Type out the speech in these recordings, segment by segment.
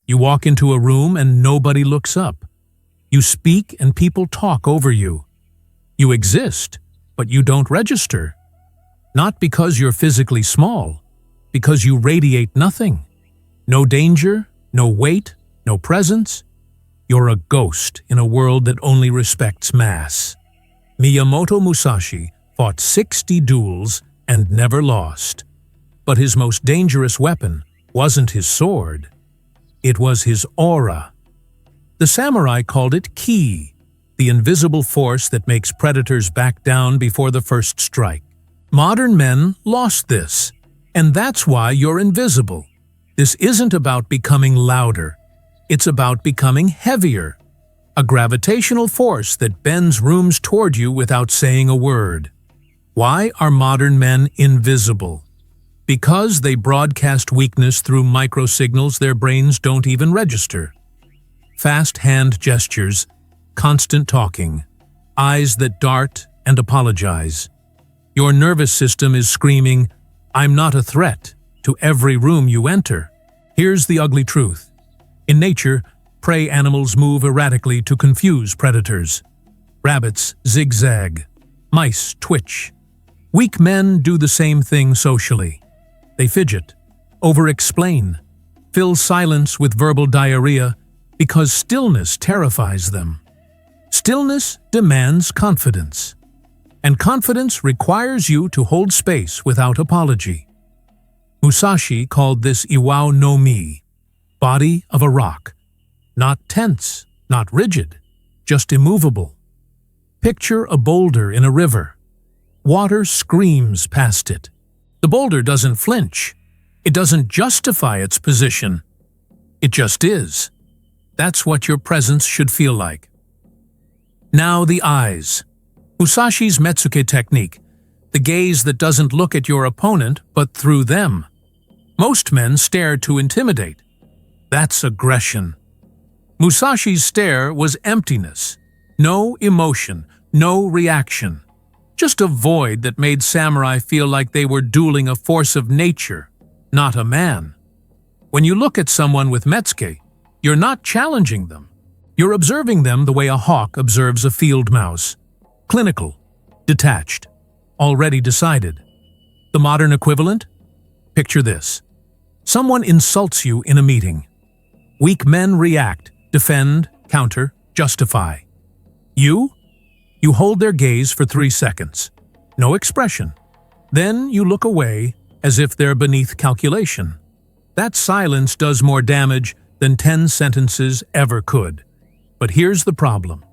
You walk into a room and nobody looks up. You speak and people talk over you. You exist, but you don't register. Not because you're physically small, because you radiate nothing. No danger, no weight, no presence. You're a ghost in a world that only respects mass. Miyamoto Musashi fought 60 duels and never lost. But his most dangerous weapon wasn't his sword. It was his aura. The samurai called it ki, the invisible force that makes predators back down before the first strike. Modern men lost this, and that's why you're invisible. This isn't about becoming louder. It's about becoming heavier, a gravitational force that bends rooms toward you without saying a word. Why are modern men invisible? Because they broadcast weakness through microsignals their brains don't even register. Fast hand gestures, constant talking, eyes that dart and apologize. Your nervous system is screaming, "I'm not a threat," to every room you enter. Here's the ugly truth. In nature, prey animals move erratically to confuse predators. Rabbits zigzag. Mice twitch. Weak men do the same thing socially. They fidget, over-explain, fill silence with verbal diarrhea because stillness terrifies them. Stillness demands confidence. And confidence requires you to hold space without apology. Musashi called this Iwao no Mi, body of a rock. Not tense, not rigid, just immovable. Picture a boulder in a river. Water screams past it. The boulder doesn't flinch. It doesn't justify its position. It just is. That's what your presence should feel like. Now the eyes. Musashi's Metsuke technique, the gaze that doesn't look at your opponent but through them. Most men stare to intimidate. That's aggression. Musashi's stare was emptiness. No emotion, no reaction. Just a void that made samurai feel like they were dueling a force of nature, not a man. When you look at someone with Metsuke, you're not challenging them. You're observing them the way a hawk observes a field mouse. Clinical, detached, already decided. The modern equivalent? Picture this. Someone insults you in a meeting. Weak men react, defend, counter, justify. You hold their gaze for 3 seconds. No expression. Then you look away as if they're beneath calculation. That silence does more damage than 10 sentences ever could. But here's the problem.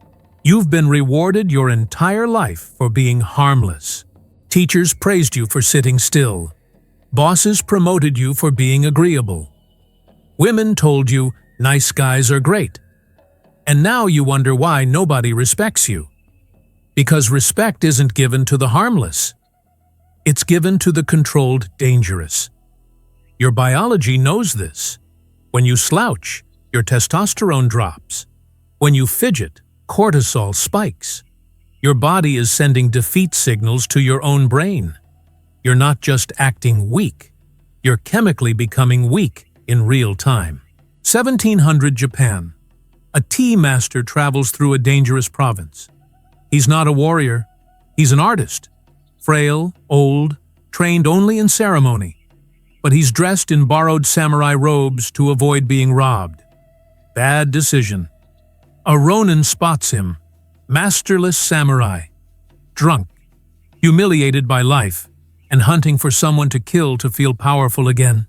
You've been rewarded your entire life for being harmless. Teachers praised you for sitting still. Bosses promoted you for being agreeable. Women told you nice guys are great. And now you wonder why nobody respects you. Because respect isn't given to the harmless. It's given to the controlled dangerous. Your biology knows this. When you slouch, your testosterone drops. When you fidget, cortisol spikes. Your body is sending defeat signals to your own brain. You're not just acting weak. You're chemically becoming weak in real time. 1700 Japan. A tea master travels through a dangerous province. He's not a warrior. He's an artist. Frail, old, trained only in ceremony. But he's dressed in borrowed samurai robes to avoid being robbed. Bad decision. A Ronin spots him. Masterless samurai. Drunk. Humiliated by life. And hunting for someone to kill to feel powerful again.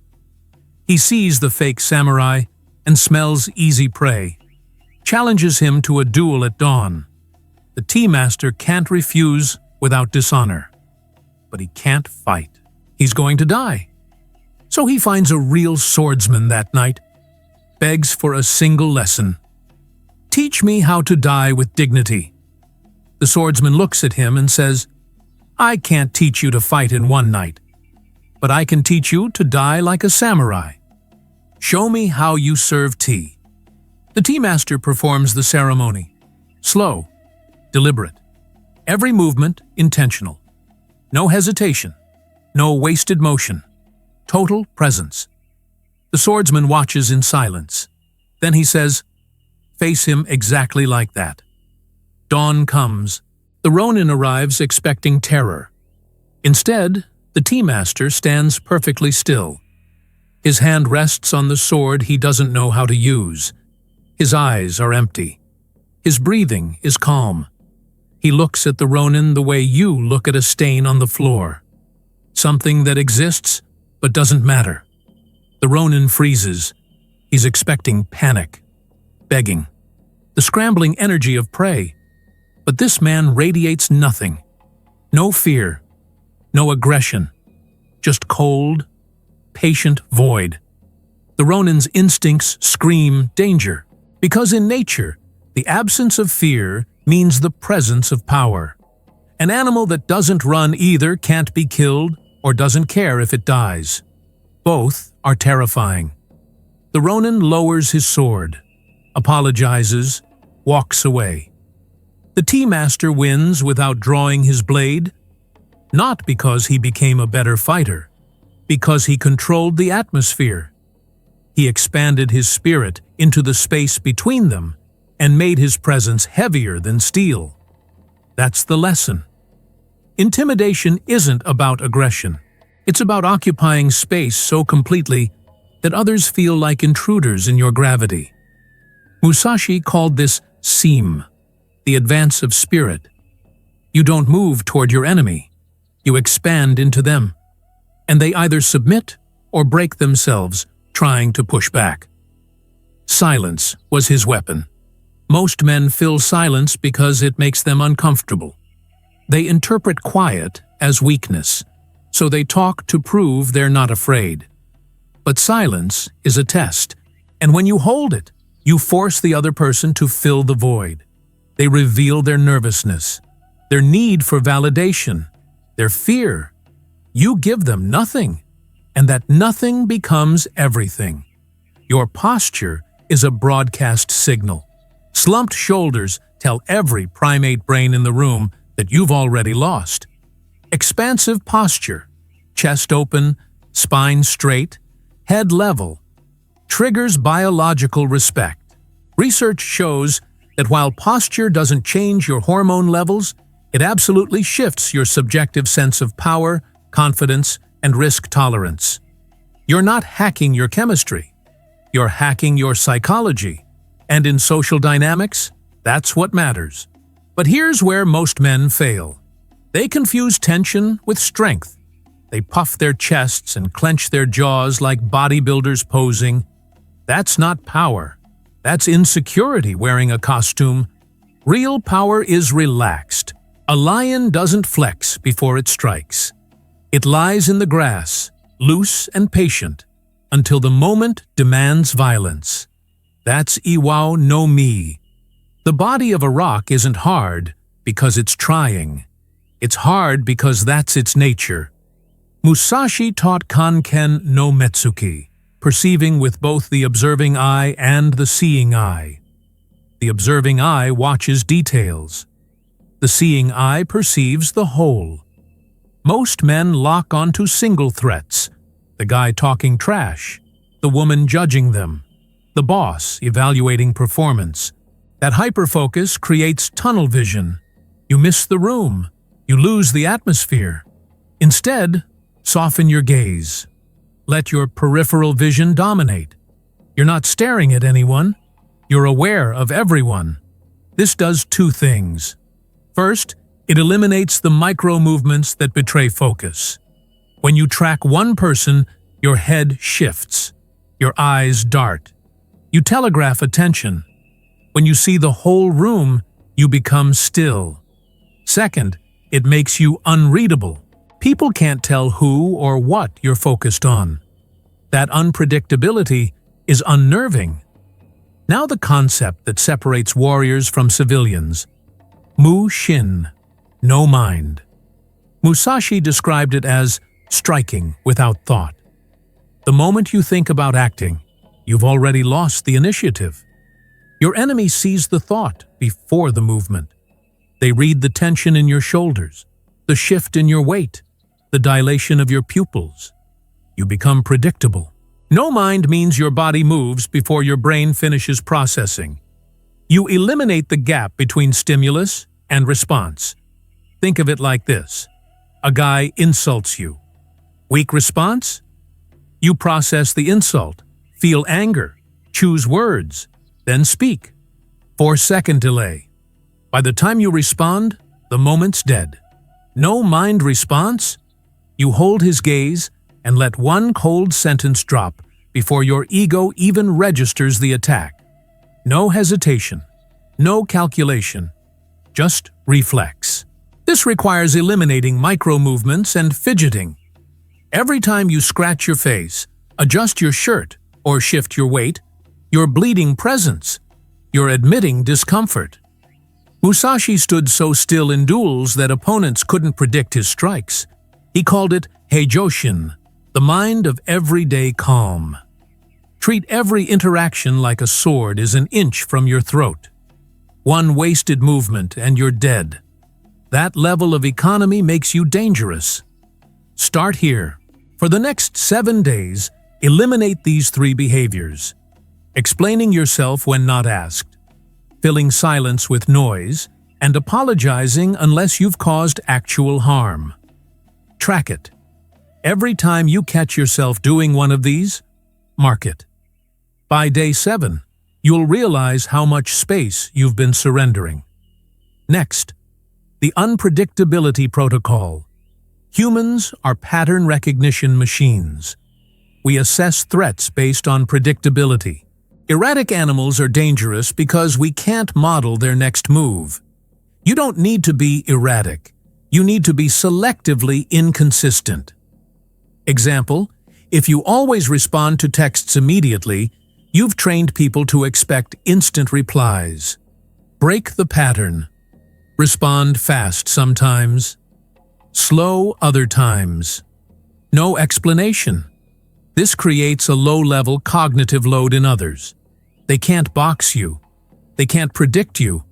He sees the fake samurai and smells easy prey. Challenges him to a duel at dawn. The tea master can't refuse without dishonor. But he can't fight. He's going to die. So he finds a real swordsman that night. Begs for a single lesson. Teach me how to die with dignity. The swordsman looks at him and says, I can't teach you to fight in one night, but I can teach you to die like a samurai. Show me how you serve tea. The tea master performs the ceremony. Slow, deliberate. Every movement intentional. No hesitation. No wasted motion. Total presence. The swordsman watches in silence. Then he says, face him exactly like that. Dawn comes. The Ronin arrives expecting terror. Instead, the tea master stands perfectly still. His hand rests on the sword he doesn't know how to use. His eyes are empty. His breathing is calm. He looks at the Ronin the way you look at a stain on the floor. Something that exists but doesn't matter. The Ronin freezes. He's expecting panic, begging, the scrambling energy of prey. But this man radiates nothing. No fear, no aggression, just cold, patient void. The Ronin's instincts scream danger, because in nature, the absence of fear means the presence of power. An animal that doesn't run either can't be killed or doesn't care if it dies. Both are terrifying. The Ronin lowers his sword, apologizes, walks away. The tea master wins without drawing his blade, not because he became a better fighter, because he controlled the atmosphere. He expanded his spirit into the space between them and made his presence heavier than steel. That's the lesson. Intimidation isn't about aggression. It's about occupying space so completely that others feel like intruders in your gravity. Musashi called this seem, the advance of spirit. You don't move toward your enemy. You expand into them, and they either submit or break themselves trying to push back. Silence was his weapon. Most men fill silence because it makes them uncomfortable. They interpret quiet as weakness, so they talk to prove they're not afraid. But silence is a test, and when you hold it, you force the other person to fill the void. They reveal their nervousness, their need for validation, their fear. You give them nothing, and that nothing becomes everything. Your posture is a broadcast signal. Slumped shoulders tell every primate brain in the room that you've already lost. Expansive posture, chest open, spine straight, head level, triggers biological respect. Research shows that while posture doesn't change your hormone levels, it absolutely shifts your subjective sense of power, confidence, and risk tolerance. You're not hacking your chemistry. You're hacking your psychology. And in social dynamics, that's what matters. But here's where most men fail. They confuse tension with strength. They puff their chests and clench their jaws like bodybuilders posing. That's not power. That's insecurity wearing a costume. Real power is relaxed. A lion doesn't flex before it strikes. It lies in the grass, loose and patient, until the moment demands violence. That's Iwao no Mi. The body of a rock isn't hard because it's trying. It's hard because that's its nature. Musashi taught Kanken no Metsuke, perceiving with both the observing eye and the seeing eye. The observing eye watches details. The seeing eye perceives the whole. Most men lock onto single threats: the guy talking trash, the woman judging them, the boss evaluating performance. That hyperfocus creates tunnel vision. You miss the room. You lose the atmosphere. Instead, soften your gaze. Let your peripheral vision dominate. You're not staring at anyone. You're aware of everyone. This does two things. First, it eliminates the micro-movements that betray focus. When you track one person, your head shifts. Your eyes dart. You telegraph attention. When you see the whole room, you become still. Second, it makes you unreadable. People can't tell who or what you're focused on. That unpredictability is unnerving. Now the concept that separates warriors from civilians. Mushin, no mind. Musashi described it as striking without thought. The moment you think about acting, you've already lost the initiative. Your enemy sees the thought before the movement. They read the tension in your shoulders, the shift in your weight, the dilation of your pupils. You become predictable. No mind means your body moves before your brain finishes processing. You eliminate the gap between stimulus and response. Think of it like this. A guy insults you. Weak response? You process the insult, feel anger, choose words, then speak. 4-second delay. By the time you respond, the moment's dead. No mind response? You hold his gaze and let one cold sentence drop before your ego even registers the attack. No hesitation, no calculation, just reflex. This requires eliminating micro-movements and fidgeting. Every time you scratch your face, adjust your shirt, or shift your weight, you're bleeding presence. You're admitting discomfort. Musashi stood so still in duels that opponents couldn't predict his strikes. He called it Heijoshin, the mind of everyday calm. Treat every interaction like a sword is an inch from your throat. One wasted movement and you're dead. That level of economy makes you dangerous. Start here. For the next 7 days, eliminate these 3 behaviors. Explaining yourself when not asked, filling silence with noise, and apologizing unless you've caused actual harm. Track it. Every time you catch yourself doing one of these, mark it. By day 7, you'll realize how much space you've been surrendering. Next, the Unpredictability Protocol. Humans are pattern recognition machines. We assess threats based on predictability. Erratic animals are dangerous because we can't model their next move. You don't need to be erratic. You need to be selectively inconsistent. Example, if you always respond to texts immediately, you've trained people to expect instant replies. Break the pattern. Respond fast sometimes. Slow other times. No explanation. This creates a low-level cognitive load in others. They can't box you. They can't predict you.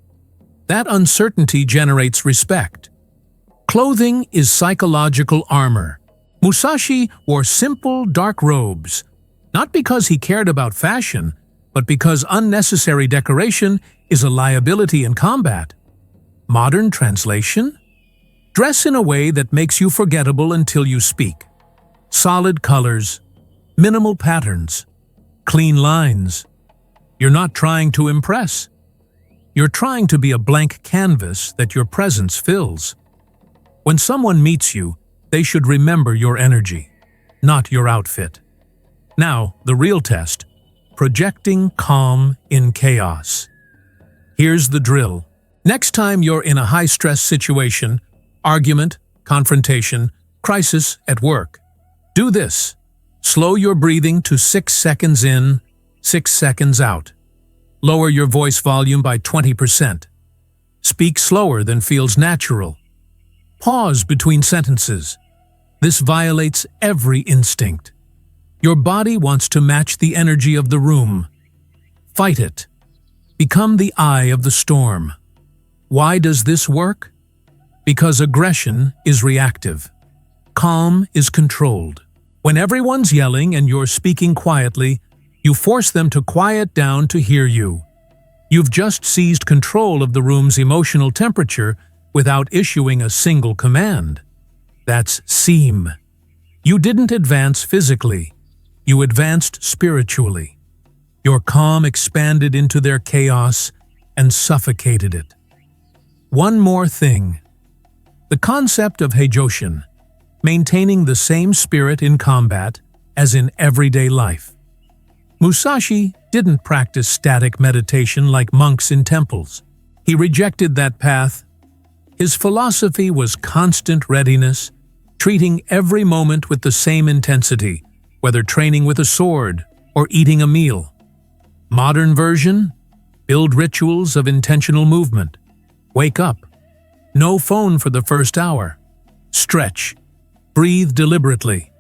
That uncertainty generates respect. Clothing is psychological armor. Musashi wore simple, dark robes, not because he cared about fashion, but because unnecessary decoration is a liability in combat. Modern translation? Dress in a way that makes you forgettable until you speak. Solid colors, minimal patterns, clean lines. You're not trying to impress. You're trying to be a blank canvas that your presence fills. When someone meets you, they should remember your energy, not your outfit. Now, the real test: projecting calm in chaos. Here's the drill. Next time you're in a high-stress situation, argument, confrontation, crisis at work, do this. Slow your breathing to 6 seconds in, 6 seconds out. Lower your voice volume by 20%. Speak slower than feels natural. Pause between sentences. This violates every instinct. Your body wants to match the energy of the room. Fight it. Become the eye of the storm. Why does this work? Because aggression is reactive. Calm is controlled. When everyone's yelling and you're speaking quietly, you force them to quiet down to hear you. You've just seized control of the room's emotional temperature without issuing a single command. That's seem. You didn't advance physically. You advanced spiritually. Your calm expanded into their chaos and suffocated it. One more thing. The concept of Heijoshin, maintaining the same spirit in combat as in everyday life. Musashi didn't practice static meditation like monks in temples. He rejected that path. His philosophy was constant readiness, treating every moment with the same intensity, whether training with a sword or eating a meal. Modern version: build rituals of intentional movement. Wake up. No phone for the first hour. Stretch. Breathe deliberately.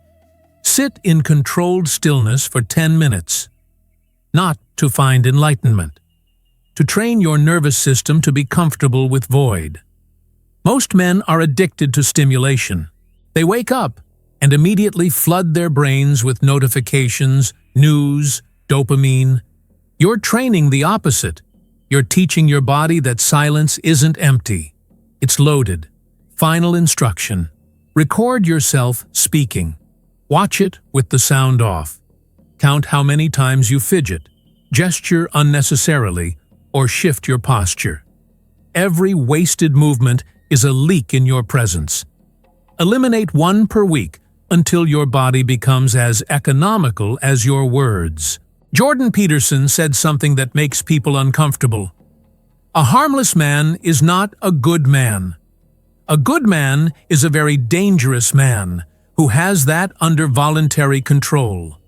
Sit in controlled stillness for 10 minutes. Not to find enlightenment. To train your nervous system to be comfortable with void. Most men are addicted to stimulation. They wake up and immediately flood their brains with notifications, news, dopamine. You're training the opposite. You're teaching your body that silence isn't empty. It's loaded. Final instruction. Record yourself speaking. Watch it with the sound off. Count how many times you fidget, gesture unnecessarily, or shift your posture. Every wasted movement is a leak in your presence. Eliminate one per week until your body becomes as economical as your words. Jordan Peterson said something that makes people uncomfortable. A harmless man is not a good man. A good man is a very dangerous man who has that under voluntary control.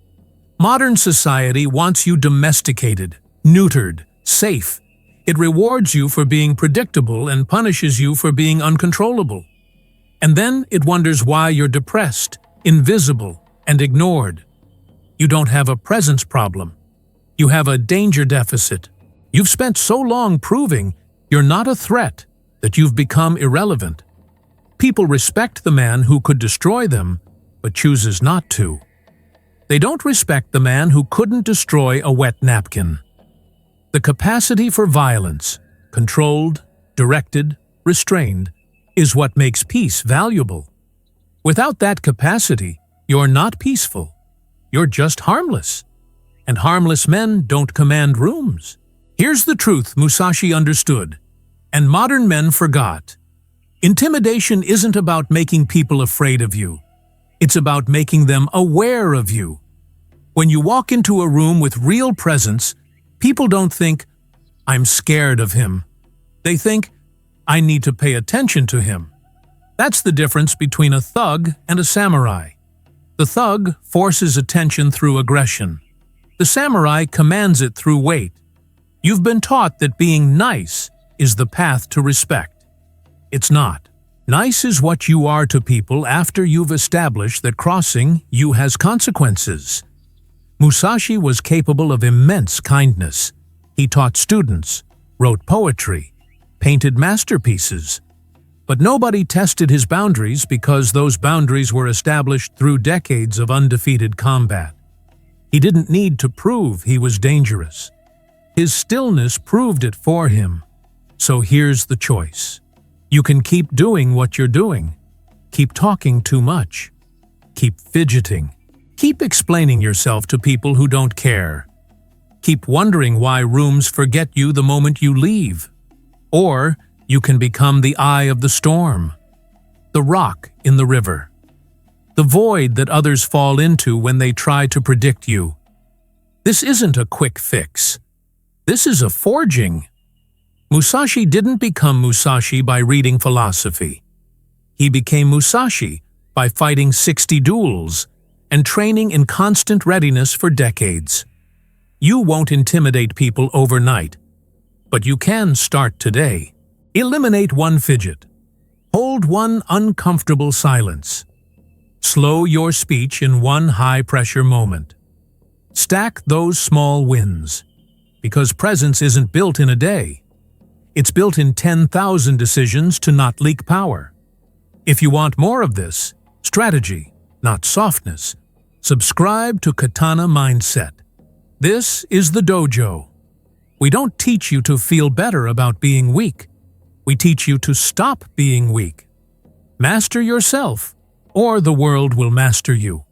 Modern society wants you domesticated, neutered, safe. It rewards you for being predictable and punishes you for being uncontrollable. And then it wonders why you're depressed, invisible, and ignored. You don't have a presence problem. You have a danger deficit. You've spent so long proving you're not a threat that you've become irrelevant. People respect the man who could destroy them, but chooses not to. They don't respect the man who couldn't destroy a wet napkin. The capacity for violence, controlled, directed, restrained, is what makes peace valuable. Without that capacity, you're not peaceful. You're just harmless. And harmless men don't command rooms. Here's the truth Musashi understood, and modern men forgot. Intimidation isn't about making people afraid of you. It's about making them aware of you. When you walk into a room with real presence, people don't think, "I'm scared of him." They think, "I need to pay attention to him." That's the difference between a thug and a samurai. The thug forces attention through aggression. The samurai commands it through weight. You've been taught that being nice is the path to respect. It's not. Nice is what you are to people after you've established that crossing you has consequences. Musashi was capable of immense kindness. He taught students, wrote poetry, painted masterpieces. But nobody tested his boundaries because those boundaries were established through decades of undefeated combat. He didn't need to prove he was dangerous. His stillness proved it for him. So here's the choice. You can keep doing what you're doing. Keep talking too much. Keep fidgeting. Keep explaining yourself to people who don't care. Keep wondering why rooms forget you the moment you leave. Or you can become the eye of the storm, the rock in the river, the void that others fall into when they try to predict you. This isn't a quick fix. This is a forging. Musashi didn't become Musashi by reading philosophy. He became Musashi by fighting 60 duels and training in constant readiness for decades. You won't intimidate people overnight, but you can start today. Eliminate one fidget. Hold one uncomfortable silence. Slow your speech in one high-pressure moment. Stack those small wins, because presence isn't built in a day. It's built in 10,000 decisions to not leak power. If you want more of this, strategy, not softness, subscribe to Katana Mindset. This is the dojo. We don't teach you to feel better about being weak. We teach you to stop being weak. Master yourself, or the world will master you.